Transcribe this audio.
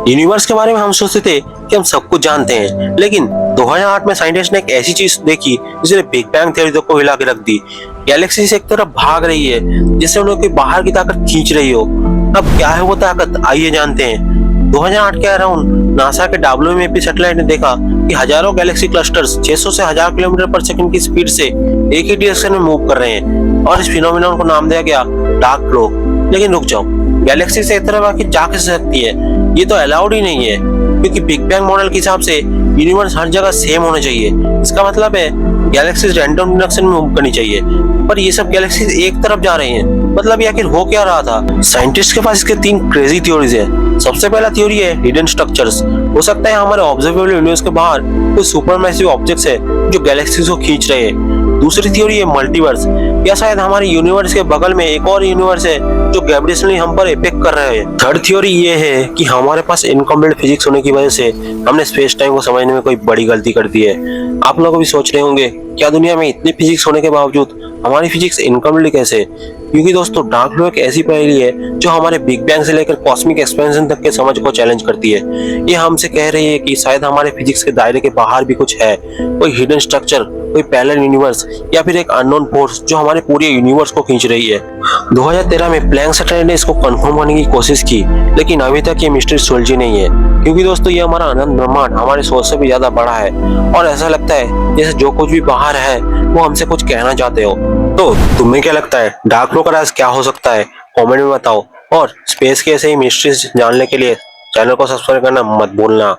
Universe के बारे में हम सोचते थे कि हम सब कुछ जानते हैं, लेकिन 2008 में साइंटिस्ट ने एक ऐसी चीज देखी जिसने बिग बैंग थ्योरी को हिला के रख दी। गैलेक्सी से एक तरफ भाग रही है जिससे उन्हें कोई बाहर की ताकत खींच रही हो। अब क्या है वो ताकत, आइए जानते हैं। 2008 के अराउंड नासा के WMAP सैटेलाइट ने देखा कि हजारों गैलेक्सी क्लस्टर्स 600 से 1000 किलोमीटर पर सेकंड की स्पीड से एक ही डायरेक्शन में मूव कर रहे हैं और इस फिनोमिनन को नाम दिया गया डार्क क्लॉक। लेकिन रुक जाओ, गैलेक्सी से एक तरफ आके जा कैसे सकती है? ये तो अलाउड ही नहीं है, क्योंकि बिग बैंग मॉडल के हिसाब से यूनिवर्स हर जगह सेम होना चाहिए। इसका मतलब है गैलेक्सीज रैंडम डायरेक्शन में मूव करनी चाहिए, पर ये सब गैलेक्सीज एक तरफ जा रही हैं। मतलब ये आखिर हो क्या रहा था? साइंटिस्ट के पास इसके 3 क्रेजी थ्योरीज है। सबसे पहला थ्योरी है हिडन स्ट्रक्चर्स। हो सकता है हमारे ऑब्जर्वेबल यूनिवर्स के बाहर कोई सुपरमैसिव ऑब्जेक्ट्स है जो गैलेक्सीज को खींच रहे हैं। दूसरी थ्योरी है मल्टीवर्स, या शायद हमारे यूनिवर्स के बगल में एक और यूनिवर्स है जो ग्रेविटेशनली हम पर इफेक्ट कर रहे हैं। थर्ड थ्योरी ये है कि हमारे पास इनकम्प्लीट फिजिक्स होने की वजह से हमने स्पेस टाइम को समझने में कोई बड़ी गलती कर दी है। आप लोग भी सोच रहे होंगे, क्या दुनिया में इतनी फिजिक्स होने के बावजूद हमारी फिजिक्स इनकम्प्लीट कैसे? क्योंकि दोस्तों, डार्क क्लॉक एक ऐसी पहेली है जो हमारे बिग बैंग से लेकर कॉस्मिक एक्सपेंशन तक के समझ को चैलेंज करती है। ये हमसे कह रही है कि शायद हमारे फिजिक्स के दायरे के बाहर भी कुछ है, कोई हिडन स्ट्रक्चर, कोई पैरेलल यूनिवर्स, या फिर एक अननोन फोर्स जो हमारे पूरे यूनिवर्स को खींच रही है। 2013 में प्लैंक सैटेलाइट ने इसको कंफर्म करने की कोशिश की, लेकिन अभी तक ये मिस्ट्री सुलझी नहीं है। क्योंकि दोस्तों, ये हमारा अनंत ब्रह्मांड हमारे सोच से भी ज्यादा बड़ा है और ऐसा लगता है जैसे जो कुछ भी बाहर है वो हमसे कुछ कहना चाहते हो। तो तुम्हें क्या लगता है, डार्क क्लॉक का राज क्या हो सकता है? कमेंट में बताओ, और स्पेस के ऐसे ही मिस्ट्रीज जानने के लिए चैनल को सब्सक्राइब करना मत भूलना।